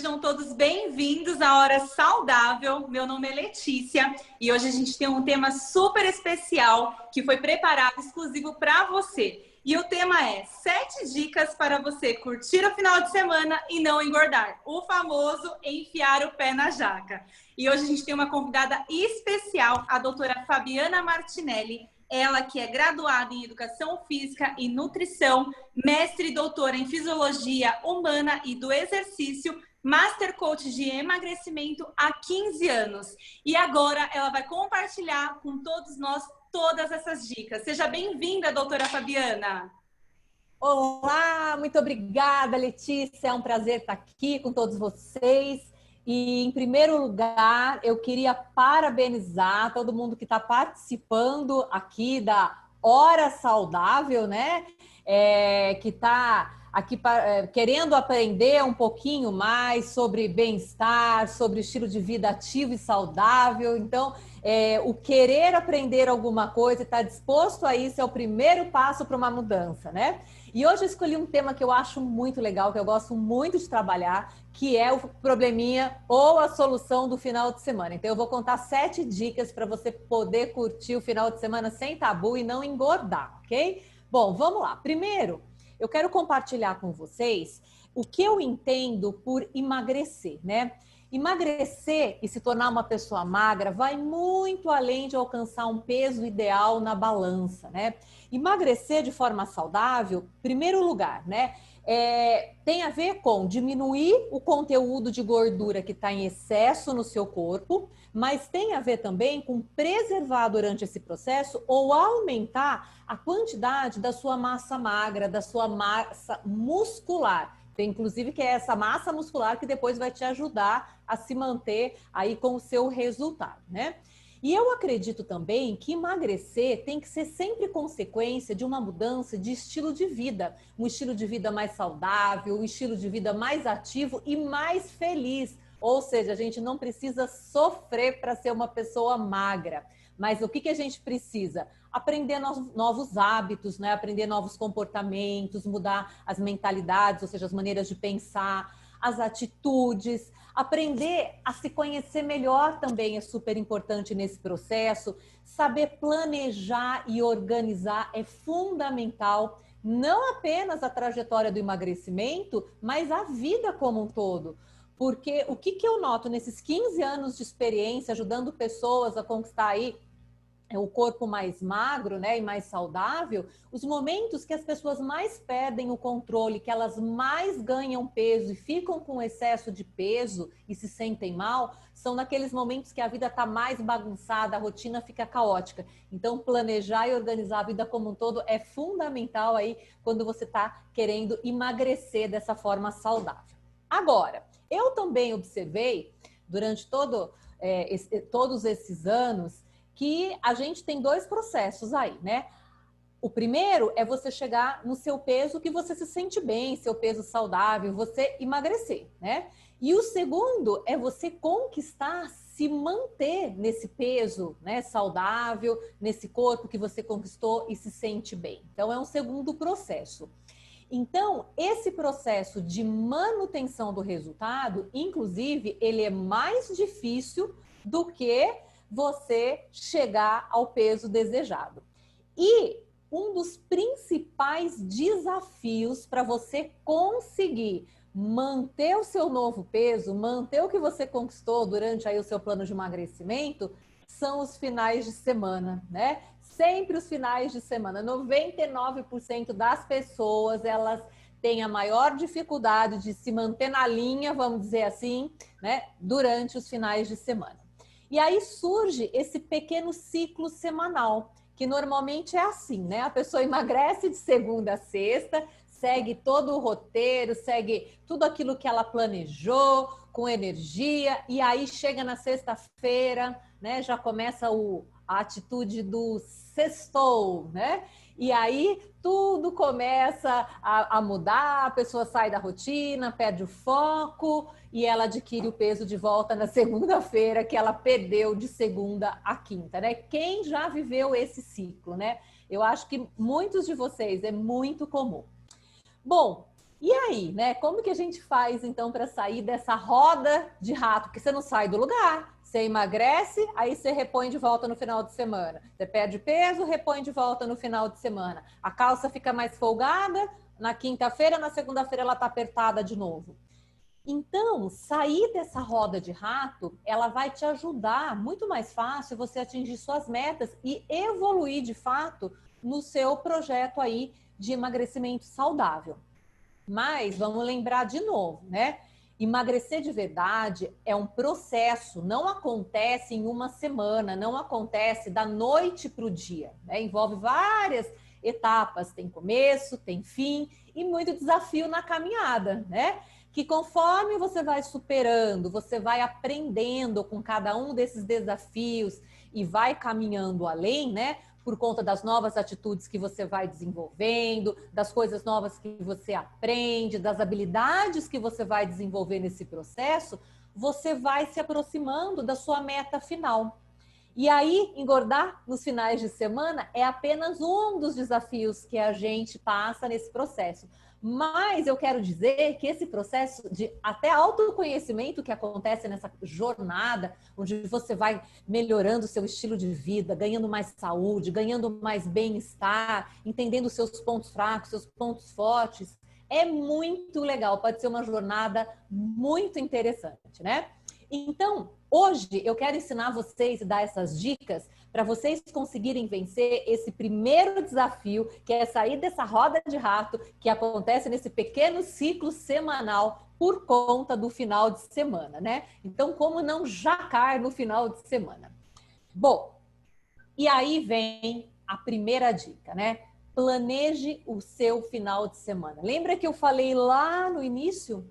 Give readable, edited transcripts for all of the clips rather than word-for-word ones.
sejam todos bem-vindos à Hora Saudável. Meu nome é Letícia e hoje a gente tem um tema super especial que foi preparado exclusivo para você. E o tema é 7 dicas para você curtir o final de semana e não engordar. O famoso enfiar o pé na jaca. E hoje a gente tem uma convidada especial, a doutora Fabiana Martinelli. Ela que é graduada em Educação Física e Nutrição, mestre e doutora em Fisiologia Humana e do Exercício, Master Coach de Emagrecimento há 15 anos. E agora ela vai compartilhar com todos nós todas essas dicas. Seja bem-vinda, doutora Fabiana. Olá, muito obrigada, Letícia. É um prazer estar aqui com todos vocês. E, em primeiro lugar, eu queria parabenizar todo mundo que está participando aqui da Hora Saudável, né? Que está aqui querendo aprender um pouquinho mais sobre bem-estar, sobre estilo de vida ativo e saudável. Então, o querer aprender alguma coisa e estar disposto a isso é o primeiro passo para uma mudança, né? E hoje eu escolhi um tema que eu acho muito legal, que eu gosto muito de trabalhar, que é o probleminha ou a solução do final de semana. Então eu vou contar 7 dicas para você poder curtir o final de semana sem tabu e não engordar, ok? Bom, vamos lá. Primeiro, eu quero compartilhar com vocês o que eu entendo por emagrecer, né? Emagrecer e se tornar uma pessoa magra vai muito além de alcançar um peso ideal na balança, né? Emagrecer de forma saudável, em primeiro lugar, né? Tem a ver com diminuir o conteúdo de gordura que está em excesso no seu corpo, mas tem a ver também com preservar durante esse processo ou aumentar a quantidade da sua massa magra, da sua massa muscular. Inclusive que é essa massa muscular que depois vai te ajudar a se manter aí com o seu resultado, né? E eu acredito também que emagrecer tem que ser sempre consequência de uma mudança de estilo de vida. Um estilo de vida mais saudável, um estilo de vida mais ativo e mais feliz. Ou seja, a gente não precisa sofrer para ser uma pessoa magra. Mas o que a gente precisa? Aprender novos hábitos, né? Aprender novos comportamentos, mudar as mentalidades, ou seja, as maneiras de pensar, as atitudes. Aprender a se conhecer melhor também é super importante nesse processo. Saber planejar e organizar é fundamental. Não apenas a trajetória do emagrecimento, mas a vida como um todo. Porque o que eu noto nesses 15 anos de experiência ajudando pessoas a conquistar aí o corpo mais magro, né, e mais saudável, os momentos que as pessoas mais perdem o controle, que elas mais ganham peso e ficam com excesso de peso e se sentem mal, são naqueles momentos que a vida está mais bagunçada, a rotina fica caótica. Então, planejar e organizar a vida como um todo é fundamental aí quando você está querendo emagrecer dessa forma saudável. Agora, eu também observei, durante todos esses anos, que a gente tem 2 processos aí, né? O primeiro é você chegar no seu peso que você se sente bem, seu peso saudável, você emagrecer, né? E o segundo é você conquistar, se manter nesse peso, né, saudável, nesse corpo que você conquistou e se sente bem. Então, é um segundo processo. Então, esse processo de manutenção do resultado, inclusive, ele é mais difícil do que você chegar ao peso desejado. E um dos principais desafios para você conseguir manter o seu novo peso, manter o que você conquistou durante aí o seu plano de emagrecimento, são os finais de semana, né? Sempre os finais de semana. 99% das pessoas, elas têm a maior dificuldade de se manter na linha, vamos dizer assim, né? Durante os finais de semana. E aí surge esse pequeno ciclo semanal, que normalmente é assim, né? A pessoa emagrece de segunda a sexta, segue todo o roteiro, segue tudo aquilo que ela planejou, com energia, e aí chega na sexta-feira, né? Já começa a atitude do sextou, né? E aí tudo começa a mudar, a pessoa sai da rotina, perde o foco e ela adquire o peso de volta na segunda-feira que ela perdeu de segunda a quinta, né? Quem já viveu esse ciclo, né? Eu acho que muitos de vocês é muito comum. Bom, E aí, né? Como que a gente faz então para sair dessa roda de rato? Porque você não sai do lugar. Você emagrece, aí você repõe de volta no final de semana. Você perde peso, repõe de volta no final de semana. A calça fica mais folgada, na quinta-feira, na segunda-feira ela tá apertada de novo. Então, sair dessa roda de rato, ela vai te ajudar muito mais fácil você atingir suas metas e evoluir de fato no seu projeto aí de emagrecimento saudável. Mas vamos lembrar de novo, né? Emagrecer de verdade é um processo, não acontece em uma semana, não acontece da noite para o dia, né? Envolve várias etapas, tem começo, tem fim e muito desafio na caminhada, né? Que conforme você vai superando, você vai aprendendo com cada um desses desafios e vai caminhando além, né? Por conta das novas atitudes que você vai desenvolvendo, das coisas novas que você aprende, das habilidades que você vai desenvolver nesse processo, você vai se aproximando da sua meta final. E aí, engordar nos finais de semana é apenas um dos desafios que a gente passa nesse processo. Mas eu quero dizer que esse processo de até autoconhecimento que acontece nessa jornada, onde você vai melhorando o seu estilo de vida, ganhando mais saúde, ganhando mais bem-estar, entendendo seus pontos fracos, seus pontos fortes, é muito legal. Pode ser uma jornada muito interessante, né? Então, hoje eu quero ensinar vocês e dar essas dicas para vocês conseguirem vencer esse primeiro desafio, que é sair dessa roda de rato que acontece nesse pequeno ciclo semanal por conta do final de semana, né? Então, como não jacar no final de semana? Bom, e aí vem a primeira dica, né? Planeje o seu final de semana. Lembra que eu falei lá no início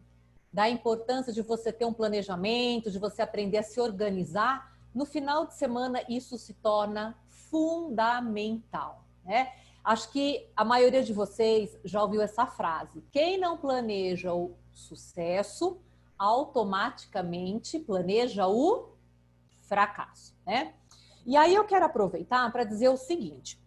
da importância de você ter um planejamento, de você aprender a se organizar? No final de semana, isso se torna fundamental, né? Acho que a maioria de vocês já ouviu essa frase: quem não planeja o sucesso, automaticamente planeja o fracasso, né? E aí eu quero aproveitar para dizer o seguinte: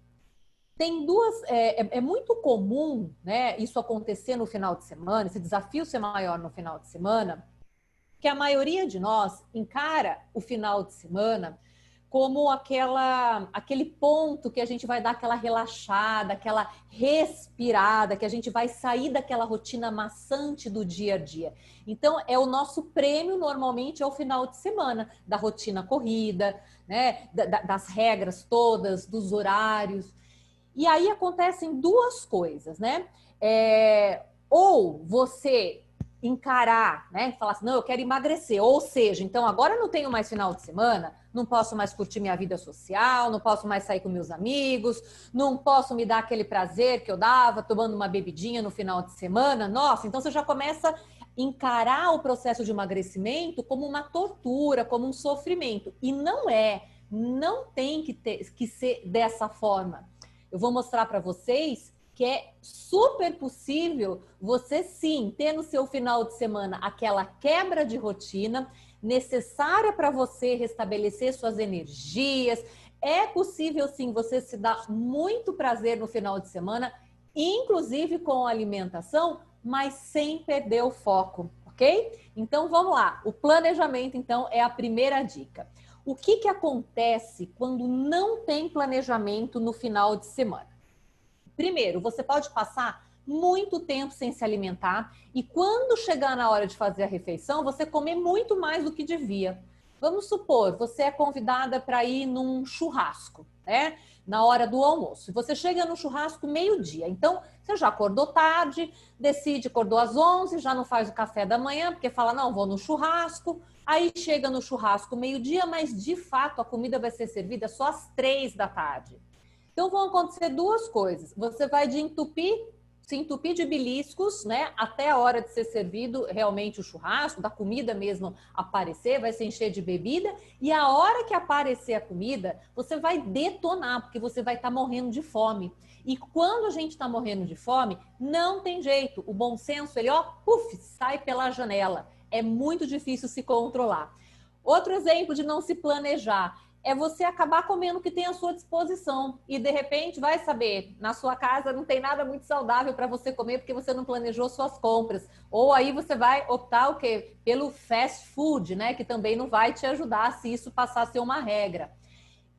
tem duas, é muito comum, né, isso acontecer no final de semana, esse desafio ser maior no final de semana, que a maioria de nós encara o final de semana como aquele ponto que a gente vai dar aquela relaxada, aquela respirada, que a gente vai sair daquela rotina maçante do dia a dia. Então, é o nosso prêmio, normalmente, ao final de semana, da rotina corrida, né, das regras todas, dos horários. E aí acontecem duas coisas, né? Ou você encarar, né? Falar assim, não, eu quero emagrecer. Ou seja, então agora eu não tenho mais final de semana, não posso mais curtir minha vida social, não posso mais sair com meus amigos, não posso me dar aquele prazer que eu dava tomando uma bebidinha no final de semana. Nossa, então você já começa a encarar o processo de emagrecimento como uma tortura, como um sofrimento. E não tem que ser dessa forma. Eu vou mostrar para vocês que é super possível você sim ter no seu final de semana aquela quebra de rotina necessária para você restabelecer suas energias. É possível sim você se dar muito prazer no final de semana, inclusive com a alimentação, mas sem perder o foco, ok? Então vamos lá. O planejamento então é a primeira dica. O que acontece quando não tem planejamento no final de semana? Primeiro, você pode passar muito tempo sem se alimentar e quando chegar na hora de fazer a refeição, você comer muito mais do que devia. Vamos supor, você é convidada para ir num churrasco, né? Na hora do almoço. Você chega no churrasco meio-dia. Então, você já acordou tarde, acordou às 11, já não faz o café da manhã, porque fala, não, vou no churrasco. Aí chega no churrasco meio-dia, mas de fato a comida vai ser servida só às 3 da tarde. Então vão acontecer duas coisas. Você vai se entupir de beliscos, né? Até a hora de ser servido realmente o churrasco, da comida mesmo aparecer, vai se encher de bebida. E a hora que aparecer a comida, você vai detonar, porque você vai estar morrendo de fome. E quando a gente está morrendo de fome, não tem jeito. O bom senso, ele, sai pela janela. É muito difícil se controlar. Outro exemplo de não se planejar é você acabar comendo o que tem à sua disposição. E, de repente, vai saber, na sua casa não tem nada muito saudável para você comer porque você não planejou suas compras. Ou aí você vai optar o quê? Pelo fast food, né? Que também não vai te ajudar se isso passar a ser uma regra.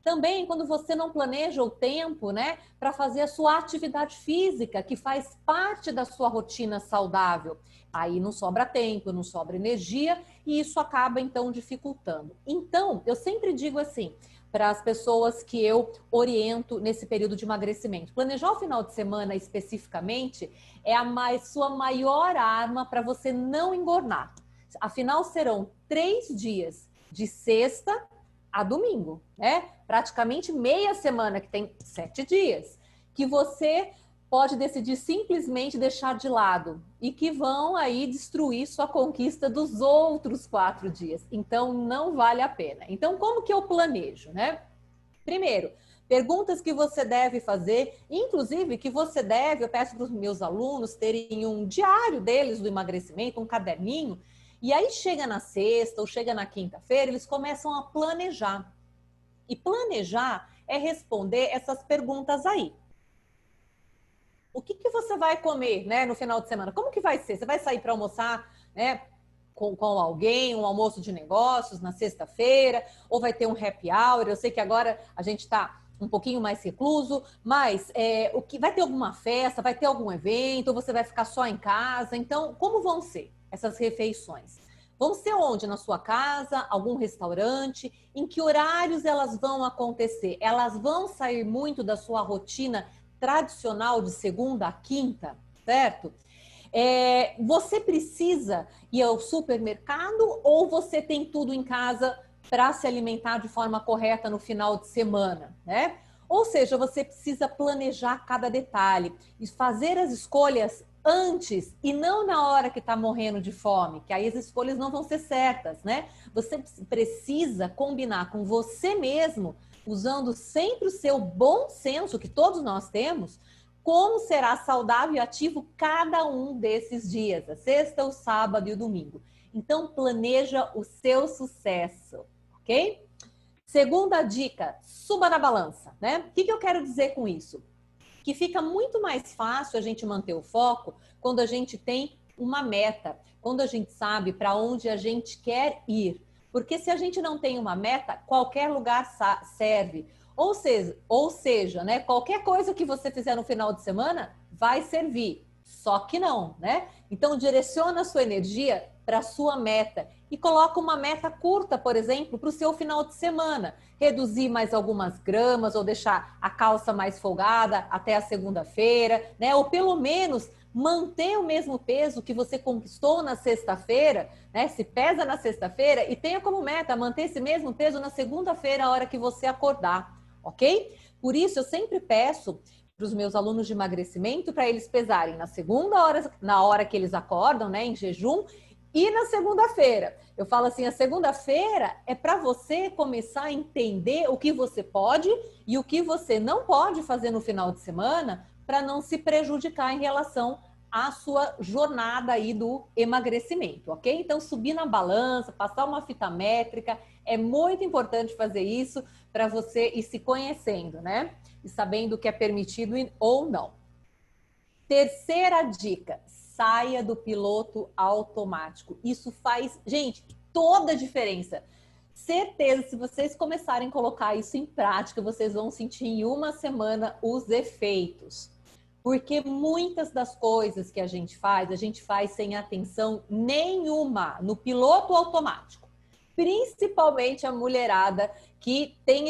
Também quando você não planeja o tempo, né, para fazer a sua atividade física, que faz parte da sua rotina saudável. Aí não sobra tempo, não sobra energia e isso acaba então dificultando. Então, eu sempre digo assim, para as pessoas que eu oriento nesse período de emagrecimento, planejar o final de semana especificamente é sua maior arma para você não engordar. Afinal, serão 3 dias de sexta a domingo, né? Praticamente meia semana, que tem 7 dias, que você pode decidir simplesmente deixar de lado e que vão aí destruir sua conquista dos outros 4 dias. Então, não vale a pena. Então, como que eu planejo, né? Primeiro, perguntas que você deve fazer, inclusive que você deve, eu peço para os meus alunos terem um diário deles do emagrecimento, um caderninho. E aí chega na sexta ou chega na quinta-feira, eles começam a planejar. E planejar é responder essas perguntas aí. O que você vai comer, né, no final de semana? Como que vai ser? Você vai sair para almoçar, né, com alguém, um almoço de negócios na sexta-feira? Ou vai ter um happy hour? Eu sei que agora a gente está um pouquinho mais recluso, mas o que vai ter alguma festa, vai ter algum evento, ou você vai ficar só em casa? Então, como vão ser essas refeições? Vão ser onde? Na sua casa, algum restaurante? Em que horários elas vão acontecer? Elas vão sair muito da sua rotina tradicional de segunda a quinta, certo? Você precisa ir ao supermercado ou você tem tudo em casa para se alimentar de forma correta no final de semana, né? Ou seja, você precisa planejar cada detalhe e fazer as escolhas antes e não na hora que está morrendo de fome, que aí as escolhas não vão ser certas, né? Você precisa combinar com você mesmo, usando sempre o seu bom senso, que todos nós temos, como será saudável e ativo cada um desses dias, a sexta, o sábado e o domingo. Então, planeja o seu sucesso, ok? Segunda dica, suba na balança, né? O que eu quero dizer com isso? Que fica muito mais fácil a gente manter o foco quando a gente tem uma meta, quando a gente sabe para onde a gente quer ir. Porque se a gente não tem uma meta, qualquer lugar serve. Ou seja, né, qualquer coisa que você fizer no final de semana vai servir. Só que não, né? Então direciona a sua energia para a sua meta e coloca uma meta curta, por exemplo, para o seu final de semana. Reduzir mais algumas gramas ou deixar a calça mais folgada até a segunda-feira, né? Ou pelo menos manter o mesmo peso que você conquistou na sexta-feira, né? Se pesa na sexta-feira e tenha como meta manter esse mesmo peso na segunda-feira, a hora que você acordar, ok? Por isso, eu sempre peço para os meus alunos de emagrecimento para eles pesarem na hora que eles acordam, né, em jejum, e na segunda-feira. Eu falo assim, a segunda-feira é para você começar a entender o que você pode e o que você não pode fazer no final de semana para não se prejudicar em relação à sua jornada aí do emagrecimento, ok? Então, subir na balança, passar uma fita métrica, é muito importante fazer isso para você ir se conhecendo, né? E sabendo o que é permitido ou não. Terceira dica, saia do piloto automático. Isso faz, gente, toda a diferença. Certeza, se vocês começarem a colocar isso em prática, vocês vão sentir em uma semana os efeitos. Porque muitas das coisas que a gente faz sem atenção nenhuma, no piloto automático. Principalmente a mulherada que tem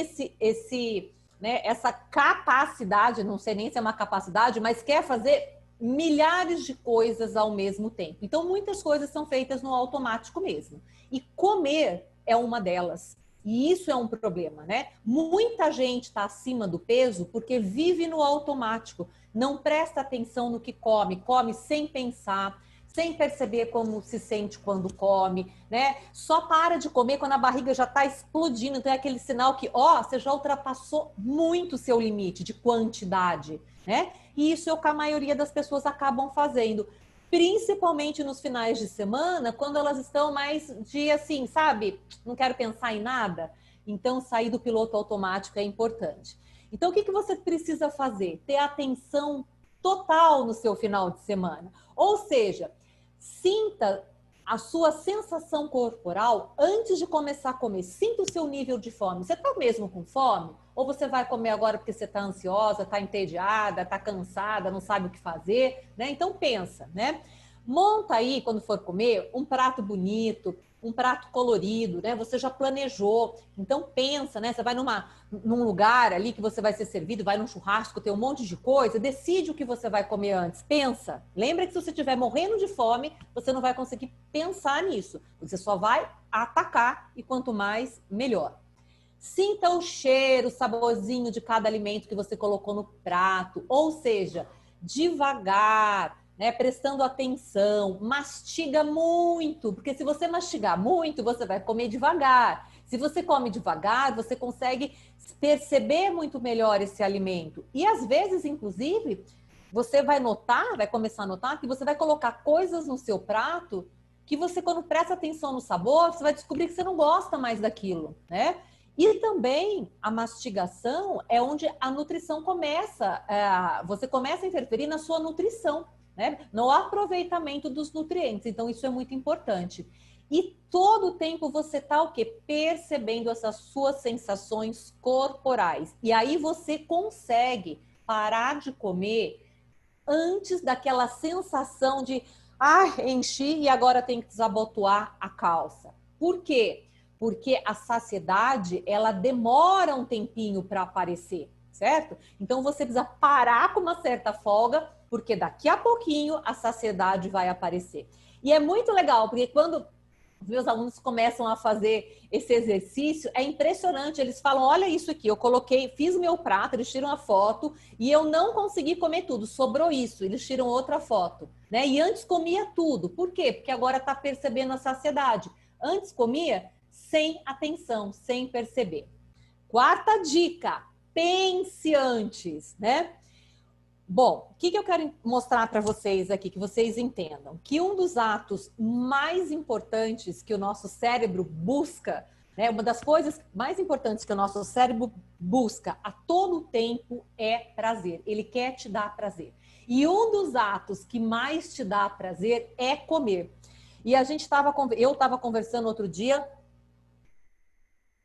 essa capacidade, não sei nem se é uma capacidade, mas quer fazer milhares de coisas ao mesmo tempo. Então, muitas coisas são feitas no automático mesmo. E comer é uma delas. E isso é um problema, né? Muita gente está acima do peso porque vive no automático. Não presta atenção no que come, come sem pensar, sem perceber como se sente quando come, né? Só para de comer quando a barriga já está explodindo. Então é aquele sinal que, você já ultrapassou muito o seu limite de quantidade, né? E isso é o que a maioria das pessoas acabam fazendo. Principalmente nos finais de semana, quando elas estão mais de assim, sabe? Não quero pensar em nada. Então, sair do piloto automático é importante. Então, o que você precisa fazer? Ter atenção total no seu final de semana. Ou seja, sinta a sua sensação corporal antes de começar a comer. Sinta o seu nível de fome. Você está mesmo com fome? Ou você vai comer agora porque você está ansiosa, está entediada, está cansada, não sabe o que fazer, né? Então pensa, né? Monta aí, quando for comer, um prato bonito, um prato colorido, né? Você já planejou. Então pensa, né? Você vai num lugar ali que você vai ser servido, vai num churrasco, tem um monte de coisa, decide o que você vai comer antes. Pensa. Lembra que se você estiver morrendo de fome, você não vai conseguir pensar nisso. Você só vai atacar e quanto mais, melhor. Sinta o cheiro, o saborzinho de cada alimento que você colocou no prato. Ou seja, devagar, né, prestando atenção, mastiga muito, porque se você mastigar muito, você vai comer devagar. Se você come devagar, você consegue perceber muito melhor esse alimento. E às vezes, inclusive, você vai notar, vai começar a notar que você vai colocar coisas no seu prato que você, quando presta atenção no sabor, você vai descobrir que você não gosta mais daquilo, né? E também a mastigação é onde a nutrição começa, você começa a interferir na sua nutrição, né? No aproveitamento dos nutrientes. Então, isso é muito importante. E todo o tempo você está o quê? Percebendo essas suas sensações corporais. E aí você consegue parar de comer antes daquela sensação de enchi e agora tem que desabotoar a calça. Por quê? Porque a saciedade, ela demora um tempinho para aparecer, certo? Então você precisa parar com uma certa folga, porque daqui a pouquinho a saciedade vai aparecer. E é muito legal, porque quando os meus alunos começam a fazer esse exercício, é impressionante. Eles falam, olha isso aqui, eu coloquei, fiz o meu prato, eles tiram a foto e eu não consegui comer tudo, sobrou isso, eles tiram outra foto, né? E antes comia tudo. Por quê? Porque agora está percebendo a saciedade. Antes comia sem atenção, sem perceber. Quarta dica, pense antes, né? Bom, o que eu quero mostrar para vocês aqui, que vocês entendam? Que um dos atos mais importantes que o nosso cérebro busca, né? Uma das coisas mais importantes que o nosso cérebro busca a todo tempo é prazer. Ele quer te dar prazer. E um dos atos que mais te dá prazer é comer. E eu estava conversando outro dia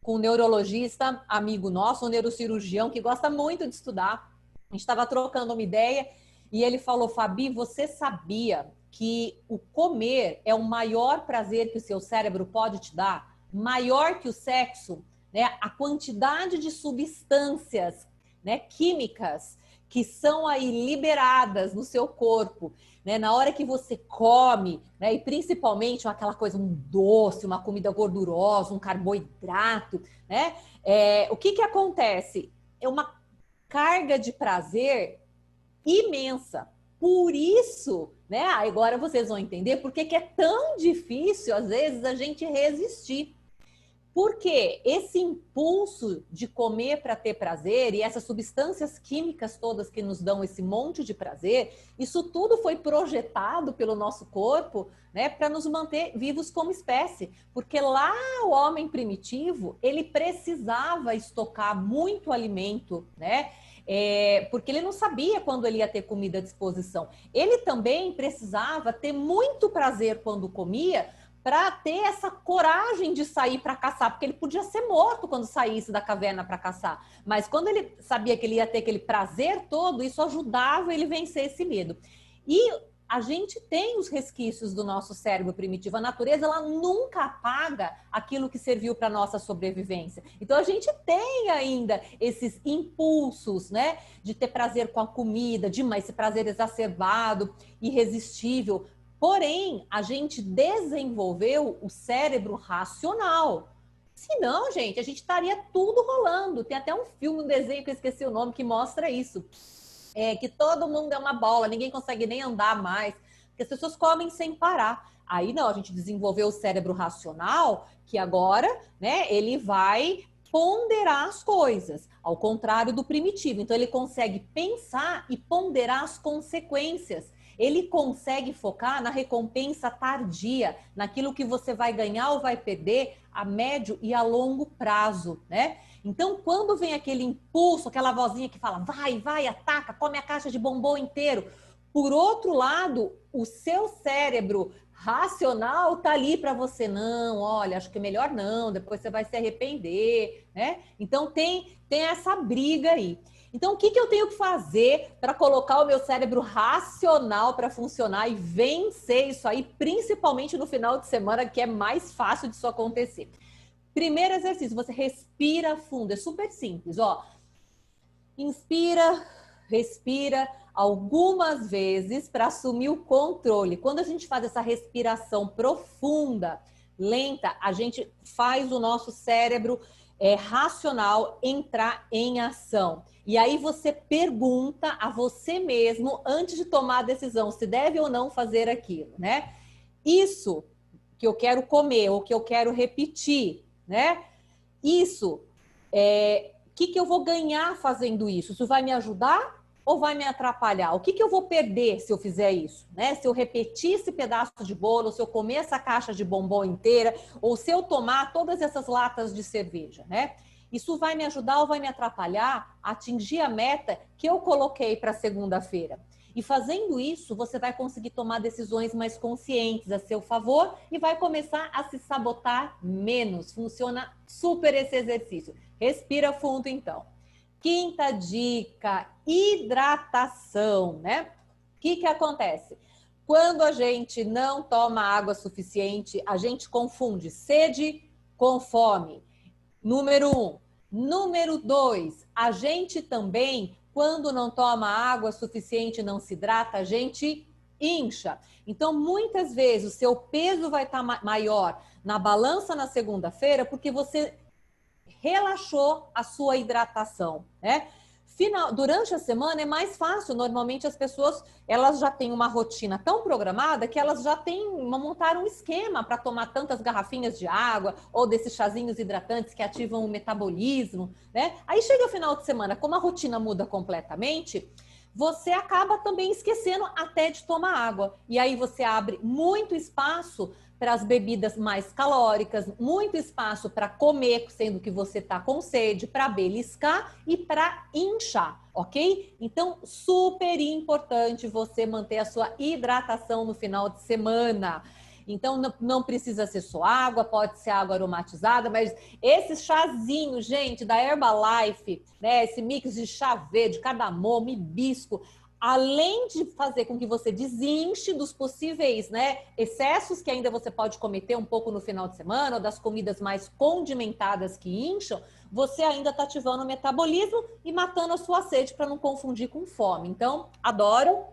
com um neurologista, amigo nosso, um neurocirurgião que gosta muito de estudar. A gente estava trocando uma ideia e ele falou, Fabi, você sabia que o comer é o maior prazer que o seu cérebro pode te dar? Maior que o sexo, né? A quantidade de substâncias, né, químicas que são aí liberadas no seu corpo, né, na hora que você come, né, e principalmente aquela coisa, um doce, uma comida gordurosa, um carboidrato, né? O que acontece? É uma carga de prazer imensa. Por isso, né? Agora vocês vão entender por que é tão difícil, às vezes, a gente resistir. Porque esse impulso de comer para ter prazer e essas substâncias químicas todas que nos dão esse monte de prazer, isso tudo foi projetado pelo nosso corpo, né, para nos manter vivos como espécie. Porque lá o homem primitivo, ele precisava estocar muito alimento, né? Porque ele não sabia quando ele ia ter comida à disposição. Ele também precisava ter muito prazer quando comia, para ter essa coragem de sair para caçar, porque ele podia ser morto quando saísse da caverna para caçar. Mas quando ele sabia que ele ia ter aquele prazer todo, isso ajudava ele a vencer esse medo. E a gente tem os resquícios do nosso cérebro primitivo. A natureza, ela nunca apaga aquilo que serviu para nossa sobrevivência. Então, a gente tem ainda esses impulsos, né, de ter prazer com a comida, esse prazer exacerbado, irresistível. Porém, a gente desenvolveu o cérebro racional. Se não, gente, a gente estaria tudo rolando. Tem até um filme, um desenho que eu esqueci o nome, que mostra isso. Que todo mundo é uma bola, ninguém consegue nem andar mais, porque as pessoas comem sem parar. Aí não, a gente desenvolveu o cérebro racional, que agora, né, ele vai ponderar as coisas, ao contrário do primitivo. Então, ele consegue pensar e ponderar as consequências. ele consegue focar na recompensa tardia, naquilo que você vai ganhar ou vai perder a médio e a longo prazo, né? Então, quando vem aquele impulso, aquela vozinha que fala, vai, ataca, come a caixa de bombom inteiro. Por outro lado, o seu cérebro racional tá ali para você, não, olha, acho que melhor não, depois você vai se arrepender, né? Então, tem essa briga aí. Então, o que eu tenho que fazer para colocar o meu cérebro racional para funcionar e vencer isso aí, principalmente no final de semana, que é mais fácil disso acontecer? Primeiro exercício, você respira fundo, é super simples, ó. Inspira, respira algumas vezes para assumir o controle. Quando a gente faz essa respiração profunda, lenta, a gente faz o nosso cérebro racional entrar em ação. E aí você pergunta a você mesmo, antes de tomar a decisão, se deve ou não fazer aquilo, né? Isso que eu quero comer ou que eu quero repetir, né? Isso, que eu vou ganhar fazendo isso? Isso vai me ajudar ou vai me atrapalhar? O que eu vou perder se eu fizer isso? Né? Se eu repetir esse pedaço de bolo, se eu comer essa caixa de bombom inteira, ou se eu tomar todas essas latas de cerveja, né? Isso vai me ajudar ou vai me atrapalhar a atingir a meta que eu coloquei para segunda-feira? E fazendo isso, você vai conseguir tomar decisões mais conscientes a seu favor e vai começar a se sabotar menos. Funciona super esse exercício. Respira fundo, então. Quinta dica, hidratação, né? O que acontece? Quando a gente não toma água suficiente, a gente confunde sede com fome. Número 1. Número 2, a gente também, quando não toma água suficiente, não se hidrata, a gente incha. Então, muitas vezes, o seu peso vai estar maior na balança na segunda-feira porque você relaxou a sua hidratação, né? Durante a semana é mais fácil. Normalmente as pessoas, elas já têm uma rotina tão programada que elas já montaram um esquema para tomar tantas garrafinhas de água ou desses chazinhos hidratantes que ativam o metabolismo, né? Aí chega o final de semana, como a rotina muda completamente, você acaba também esquecendo até de tomar água. E aí você abre muito espaço para as bebidas mais calóricas, muito espaço para comer, sendo que você está com sede, para beliscar e para inchar, ok? Então, super importante você manter a sua hidratação no final de semana. Então, não precisa ser só água, pode ser água aromatizada, mas esse chazinho, gente, da Herbalife, né, esse mix de chá verde, cardamomo, hibisco, além de fazer com que você desinche dos possíveis, né, excessos que ainda você pode cometer um pouco no final de semana, ou das comidas mais condimentadas que incham, você ainda está ativando o metabolismo e matando a sua sede para não confundir com fome. Então, adoro.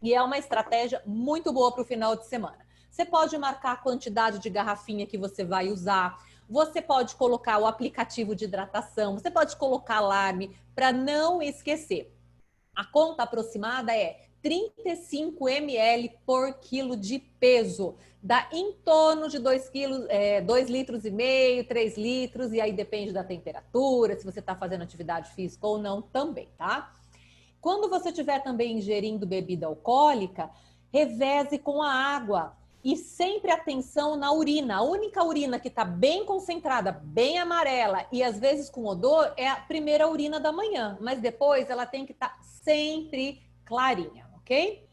E é uma estratégia muito boa para o final de semana. Você pode marcar a quantidade de garrafinha que você vai usar. Você pode colocar o aplicativo de hidratação. Você pode colocar alarme para não esquecer. A conta aproximada é 35 ml por quilo de peso. Dá em torno de 2 quilos, 2 litros e meio, 3 litros. E aí depende da temperatura, se você está fazendo atividade física ou não também, tá? Quando você estiver também ingerindo bebida alcoólica, reveze com a água. E sempre atenção na urina. A única urina que está bem concentrada, bem amarela e às vezes com odor é a primeira urina da manhã. Mas depois ela tem que estar sempre clarinha, ok?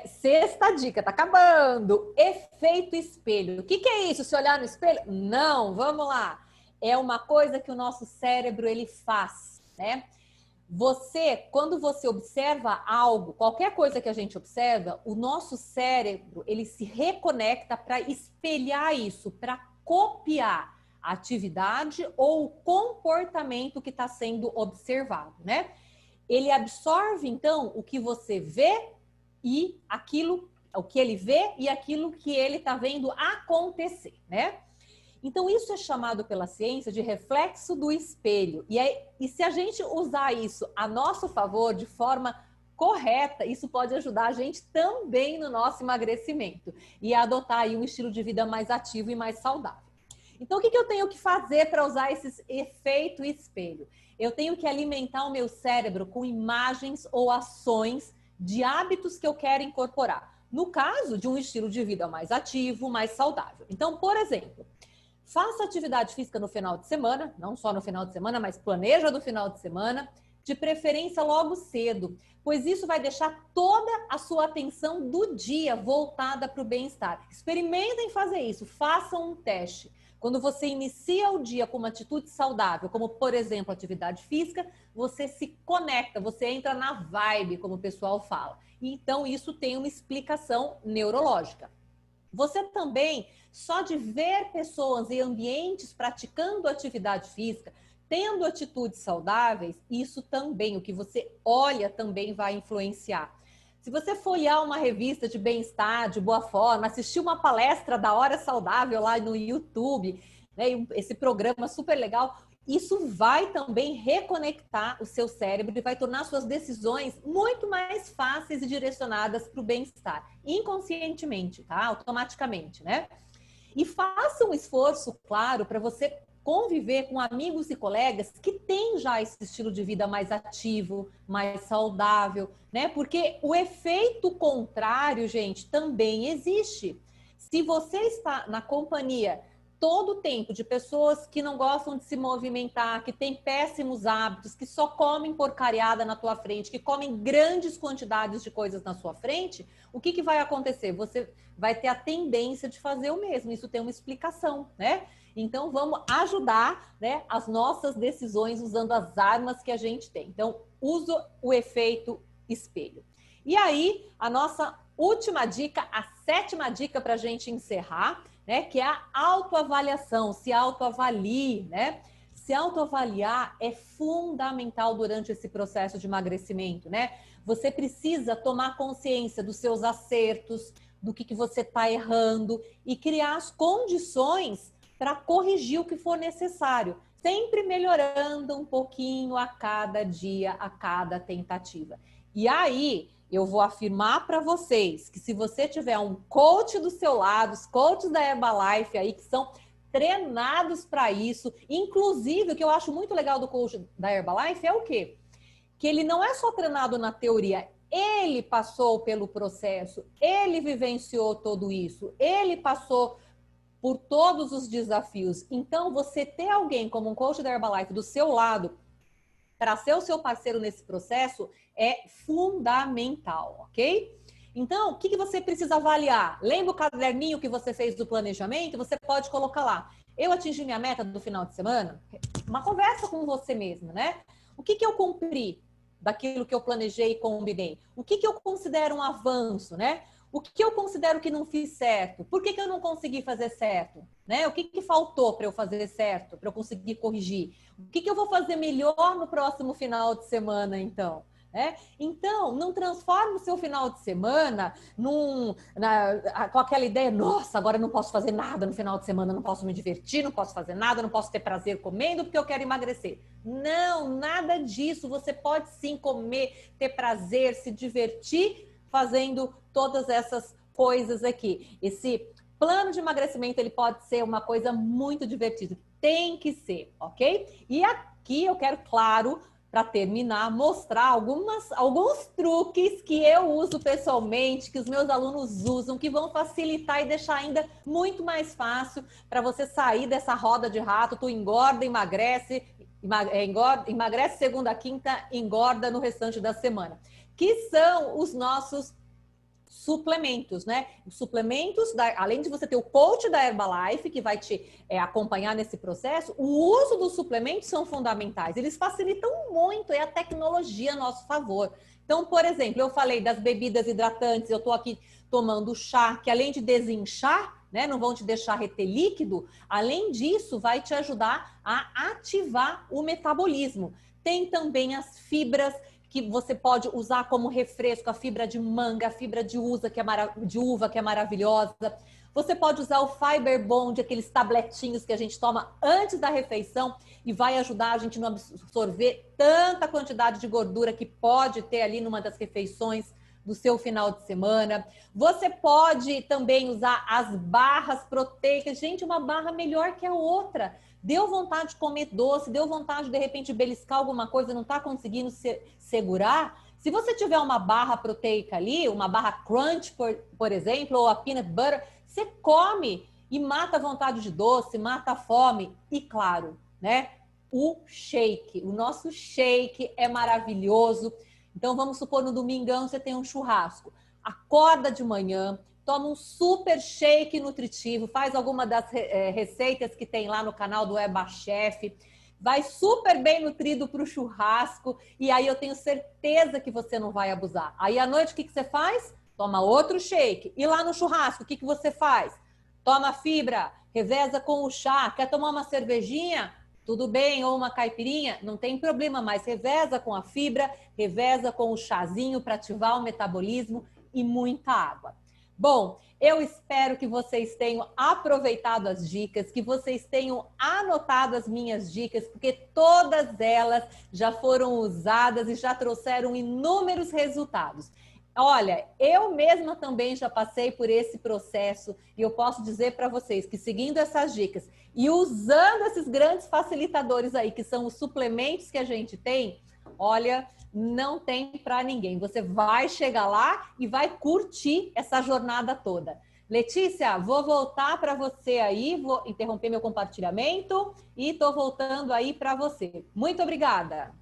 Sexta dica, tá acabando. Efeito espelho. O que é isso? Se olhar no espelho? Não, vamos lá. É uma coisa que o nosso cérebro ele faz, né? Quando você observa algo, qualquer coisa que a gente observa, o nosso cérebro, ele se reconecta para espelhar isso, para copiar a atividade ou o comportamento que está sendo observado, né? Ele absorve, então, o que você vê e o que ele vê e aquilo que ele está vendo acontecer, né? Então, isso é chamado pela ciência de reflexo do espelho. E se a gente usar isso a nosso favor, de forma correta, isso pode ajudar a gente também no nosso emagrecimento e a adotar aí um estilo de vida mais ativo e mais saudável. Então, o que eu tenho que fazer para usar esse efeito espelho? Eu tenho que alimentar o meu cérebro com imagens ou ações de hábitos que eu quero incorporar. No caso de um estilo de vida mais ativo, mais saudável. Então, por exemplo, faça atividade física no final de semana, não só no final de semana, mas planeja no final de semana, de preferência logo cedo, pois isso vai deixar toda a sua atenção do dia voltada para o bem-estar. Experimentem fazer isso, façam um teste. Quando você inicia o dia com uma atitude saudável, como por exemplo atividade física, você se conecta, você entra na vibe, como o pessoal fala. Então isso tem uma explicação neurológica. Você também, só de ver pessoas em ambientes praticando atividade física, tendo atitudes saudáveis, isso também, o que você olha também vai influenciar. Se você folhear uma revista de bem-estar, de boa forma, assistir uma palestra da Hora Saudável lá no YouTube, né, esse programa super legal, isso vai também reconectar o seu cérebro e vai tornar suas decisões muito mais fáceis e direcionadas para o bem-estar, inconscientemente, tá? Automaticamente, né? E faça um esforço, claro, para você conviver com amigos e colegas que têm já esse estilo de vida mais ativo, mais saudável, né? Porque o efeito contrário, gente, também existe. Se você está na companhia todo o tempo de pessoas que não gostam de se movimentar, que têm péssimos hábitos, que só comem porcariada na tua frente, que comem grandes quantidades de coisas na sua frente, o que vai acontecer? Você vai ter a tendência de fazer o mesmo. Isso tem uma explicação, né? Então, vamos ajudar, né, as nossas decisões usando as armas que a gente tem. Então, uso o efeito espelho. E aí, a nossa última dica, a 7ª dica para a gente encerrar, né, que é a autoavaliação. Se autoavalie, né? Se autoavaliar é fundamental durante esse processo de emagrecimento, né? Você precisa tomar consciência dos seus acertos, do que você está errando e criar as condições para corrigir o que for necessário, sempre melhorando um pouquinho a cada dia, a cada tentativa. E aí, eu vou afirmar para vocês que se você tiver um coach do seu lado, os coaches da Herbalife aí que são treinados para isso, inclusive o que eu acho muito legal do coach da Herbalife é o quê? Que ele não é só treinado na teoria, ele passou pelo processo, ele vivenciou tudo isso, ele passou por todos os desafios. Então, você ter alguém como um coach da Herbalife do seu lado para ser o seu parceiro nesse processo é fundamental, ok? Então, o que você precisa avaliar? Lembra o caderninho que você fez do planejamento? Você pode colocar lá. Eu atingi minha meta do final de semana? Uma conversa com você mesmo, né? O que eu cumpri daquilo que eu planejei e combinei? O que eu considero um avanço, né? O que eu considero que não fiz certo? Por que eu não consegui fazer certo? Né? O que faltou para eu fazer certo? Para eu conseguir corrigir? O que eu vou fazer melhor no próximo final de semana, então? Então, não transforme o seu final de semana com aquela ideia, nossa, agora eu não posso fazer nada no final de semana, não posso me divertir, não posso fazer nada, não posso ter prazer comendo porque eu quero emagrecer. Não, nada disso. Você pode sim comer, ter prazer, se divertir fazendo todas essas coisas aqui. Esse plano de emagrecimento, ele pode ser uma coisa muito divertida. Tem que ser, ok? E aqui eu quero, claro, para terminar, mostrar alguns truques que eu uso pessoalmente, que os meus alunos usam, que vão facilitar e deixar ainda muito mais fácil para você sair dessa roda de rato. Tu engorda, emagrece, emagrece segunda a quinta, engorda no restante da semana. Que são os nossos suplementos, né? Os suplementos, além de você ter o coach da Herbalife, que vai te acompanhar nesse processo, o uso dos suplementos são fundamentais. Eles facilitam muito, é a tecnologia a nosso favor. Então, por exemplo, eu falei das bebidas hidratantes, eu estou aqui tomando chá, que além de desinchar, né, não vão te deixar reter líquido, além disso, vai te ajudar a ativar o metabolismo. Tem também as fibras, que você pode usar como refresco, a fibra de manga, a fibra de uva, que é maravilhosa. Você pode usar o Fiber Bond, aqueles tabletinhos que a gente toma antes da refeição e vai ajudar a gente a não absorver tanta quantidade de gordura que pode ter ali numa das refeições do seu final de semana. Você pode também usar as barras proteicas. Gente, uma barra melhor que a outra. Deu vontade de comer doce, deu vontade de repente beliscar alguma coisa, não está conseguindo segurar. Se você tiver uma barra proteica ali, uma barra crunch, por exemplo, ou a peanut butter, você come e mata a vontade de doce, mata a fome. E claro, né? O shake. O nosso shake é maravilhoso. Então, vamos supor, no domingão você tem um churrasco. Acorda de manhã, toma um super shake nutritivo, faz alguma das receitas que tem lá no canal do Eba Chef, vai super bem nutrido para o churrasco e aí eu tenho certeza que você não vai abusar. Aí à noite o que você faz? Toma outro shake. E lá no churrasco o que você faz? Toma fibra, reveza com o chá. Quer tomar uma cervejinha? Tudo bem, ou uma caipirinha? Não tem problema, mas reveza com a fibra, reveza com o chazinho para ativar o metabolismo e muita água. Bom, eu espero que vocês tenham aproveitado as dicas, que vocês tenham anotado as minhas dicas, porque todas elas já foram usadas e já trouxeram inúmeros resultados. Olha, eu mesma também já passei por esse processo e eu posso dizer para vocês que seguindo essas dicas e usando esses grandes facilitadores aí, que são os suplementos que a gente tem, olha, não tem para ninguém. Você vai chegar lá e vai curtir essa jornada toda. Letícia, vou voltar para você aí, vou interromper meu compartilhamento e estou voltando aí para você. Muito obrigada.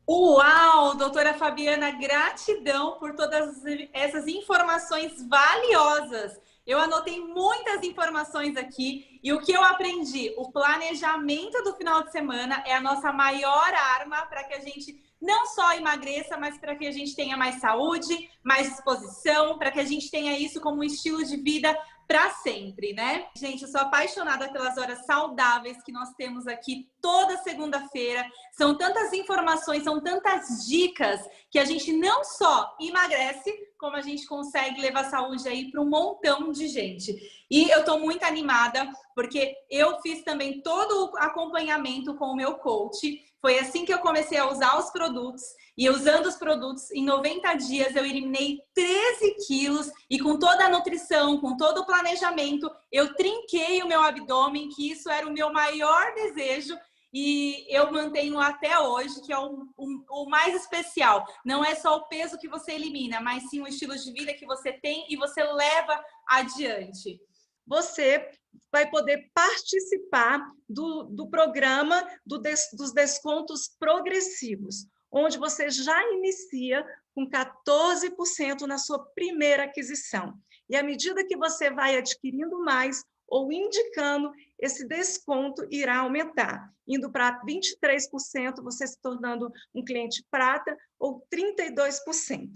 Uau, doutora Fabiana, gratidão por todas essas informações valiosas. Eu anotei muitas informações aqui e o que eu aprendi, o planejamento do final de semana é a nossa maior arma para que a gente não só emagreça, mas para que a gente tenha mais saúde, mais disposição, para que a gente tenha isso como um estilo de vida para sempre, né? Gente, eu sou apaixonada pelas horas saudáveis que nós temos aqui toda segunda-feira. São tantas informações, são tantas dicas que a gente não só emagrece, como a gente consegue levar saúde aí para um montão de gente. E eu tô muito animada, porque eu fiz também todo o acompanhamento com o meu coach. Foi assim que eu comecei a usar os produtos. E usando os produtos, em 90 dias eu eliminei 13 quilos e com toda a nutrição, com todo o planejamento, eu trinquei o meu abdômen, que isso era o meu maior desejo e eu mantenho até hoje, que é o mais especial. Não é só o peso que você elimina, mas sim o estilo de vida que você tem e você leva adiante. Você vai poder participar do programa dos descontos progressivos, onde você já inicia com 14% na sua primeira aquisição. E à medida que você vai adquirindo mais ou indicando, esse desconto irá aumentar, indo para 23%, você se tornando um cliente prata, ou 32%.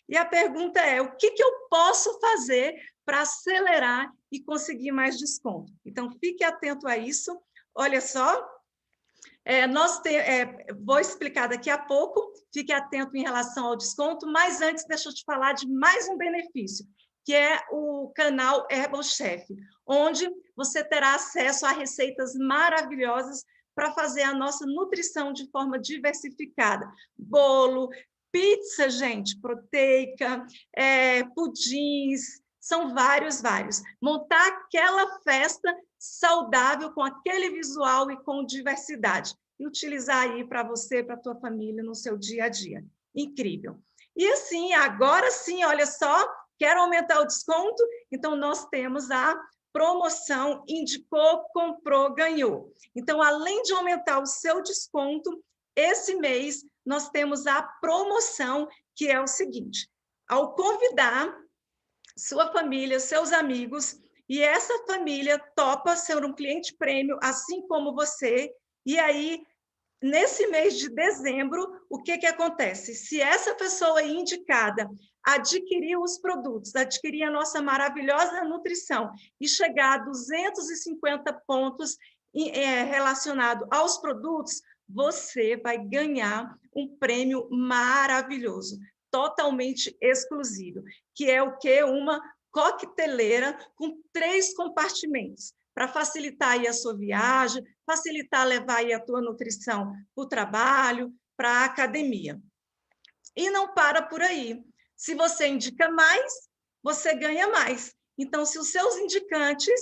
E a pergunta é, o que eu posso fazer para acelerar e conseguir mais desconto? Então, fique atento a isso. Olha só, vou explicar daqui a pouco, fique atento em relação ao desconto, mas antes deixa eu te falar de mais um benefício, que é o canal Herbal Chef, onde você terá acesso a receitas maravilhosas para fazer a nossa nutrição de forma diversificada. Bolo, pizza, gente, proteica, pudins, são vários. Montar aquela festa saudável com aquele visual e com diversidade. E utilizar aí para você, para a tua família, no seu dia a dia. Incrível. E assim, agora sim, olha só, quero aumentar o desconto? Então, nós temos a promoção Indicou, Comprou, Ganhou. Então, além de aumentar o seu desconto, esse mês nós temos a promoção, que é o seguinte: ao convidar sua família, seus amigos, e essa família topa ser um cliente prêmio, assim como você, e aí, nesse mês de dezembro, o que acontece? Se essa pessoa indicada adquirir os produtos, adquirir a nossa maravilhosa nutrição e chegar a 250 pontos relacionado aos produtos, você vai ganhar um prêmio maravilhoso, totalmente exclusivo, que é o quê? Uma coqueteleira com 3 compartimentos, para facilitar aí a sua viagem, facilitar levar aí a tua nutrição para o trabalho, para a academia. E não para por aí. Se você indica mais, você ganha mais. Então, se os seus indicantes,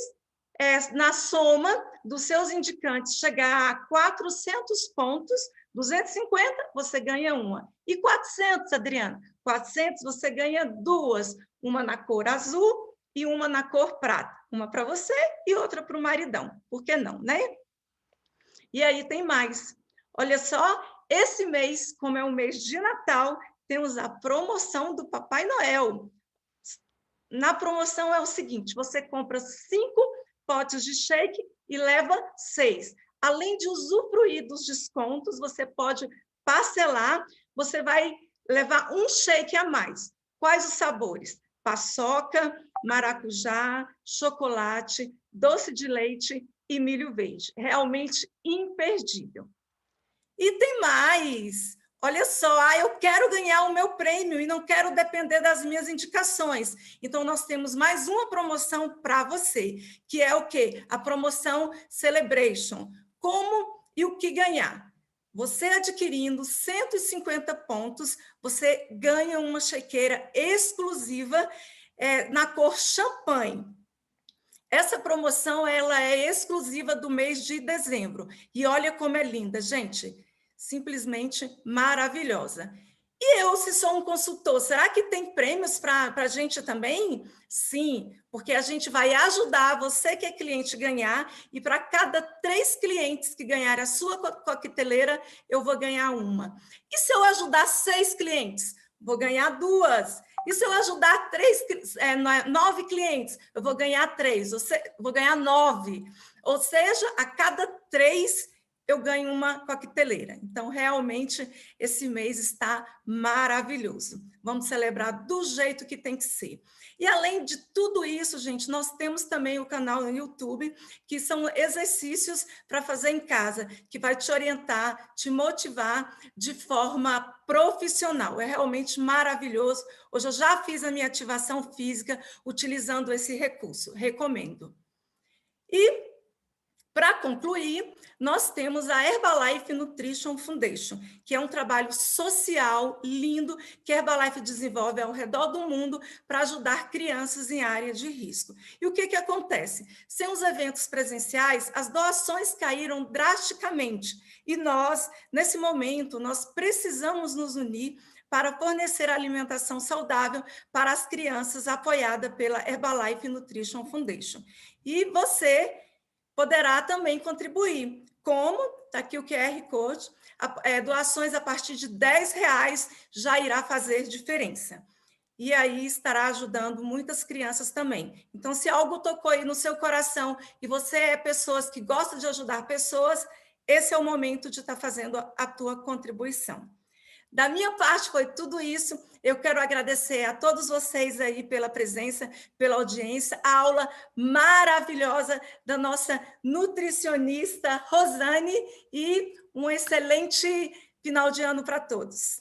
na soma, dos seus indicantes chegar a 400 pontos, 250, você ganha uma. E 400, Adriana? 400, você ganha duas. Uma na cor azul e uma na cor prata. Uma para você e outra para o maridão. Por que não, né? E aí tem mais. Olha só, esse mês, como é um mês de Natal, temos a promoção do Papai Noel. Na promoção é o seguinte, você compra 5 potes de shake e leva 6. Além de usufruir dos descontos, você pode parcelar, você vai levar um shake a mais. Quais os sabores? Paçoca, maracujá, chocolate, doce de leite e milho verde. Realmente imperdível. E tem mais. Olha só, eu quero ganhar o meu prêmio e não quero depender das minhas indicações. Então, nós temos mais uma promoção para você, que é o quê? A promoção Celebration. Como e o que ganhar? Você adquirindo 150 pontos, você ganha uma shakeira exclusiva na cor champanhe. Essa promoção ela é exclusiva do mês de dezembro. E olha como é linda, gente. Simplesmente maravilhosa. E eu, se sou um consultor, será que tem prêmios para a gente também? Sim, porque a gente vai ajudar você que é cliente ganhar, e para cada 3 clientes que ganharem a sua coqueteleira, eu vou ganhar uma. E se eu ajudar 6 clientes? Vou ganhar 2. E se eu ajudar 9 clientes? Eu vou ganhar 3, vou ganhar 9. Ou seja, a cada 3 eu ganho uma coqueteleira. Então, realmente, esse mês está maravilhoso. Vamos celebrar do jeito que tem que ser. E, além de tudo isso, gente, nós temos também o canal no YouTube, que são exercícios para fazer em casa, que vai te orientar, te motivar de forma profissional. É realmente maravilhoso. Hoje eu já fiz a minha ativação física utilizando esse recurso. Recomendo. E, para concluir, nós temos a Herbalife Nutrition Foundation, que é um trabalho social lindo que a Herbalife desenvolve ao redor do mundo para ajudar crianças em área de risco. E o que acontece? Sem os eventos presenciais, as doações caíram drasticamente. E nós, nesse momento, nós precisamos nos unir para fornecer alimentação saudável para as crianças, apoiada pela Herbalife Nutrition Foundation. E você poderá também contribuir. Como? Está aqui o QR Code. Doações a partir de R$10 já irá fazer diferença. E aí estará ajudando muitas crianças também. Então, se algo tocou aí no seu coração e você é pessoas que gostam de ajudar pessoas, esse é o momento de estar fazendo a tua contribuição. Da minha parte, foi tudo isso. Eu quero agradecer a todos vocês aí pela presença, pela audiência, a aula maravilhosa da nossa nutricionista Rosane e um excelente final de ano para todos.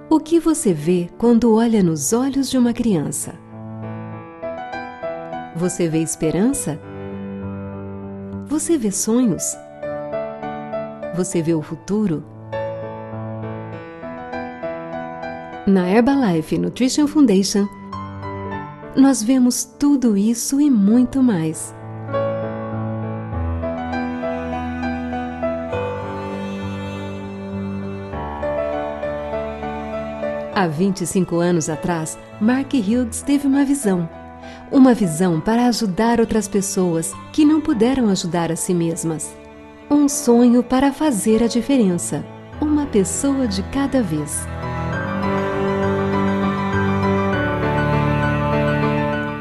O que você vê quando olha nos olhos de uma criança? Você vê esperança? Você vê sonhos? Você vê o futuro? Na Herbalife Nutrition Foundation, nós vemos tudo isso e muito mais. Há 25 anos atrás, Mark Hughes teve uma visão para ajudar outras pessoas que não puderam ajudar a si mesmas. Um sonho para fazer a diferença, uma pessoa de cada vez.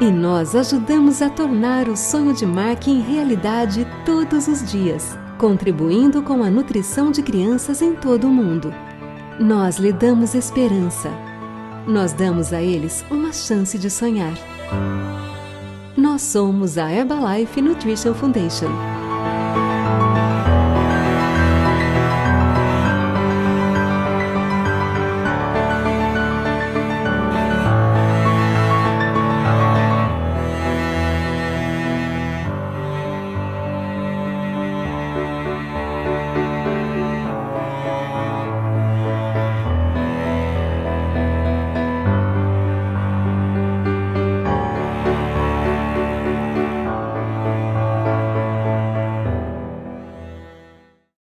E nós ajudamos a tornar o sonho de Mark em realidade todos os dias, contribuindo com a nutrição de crianças em todo o mundo. Nós lhe damos esperança. Nós damos a eles uma chance de sonhar. Nós somos a Herbalife Nutrition Foundation.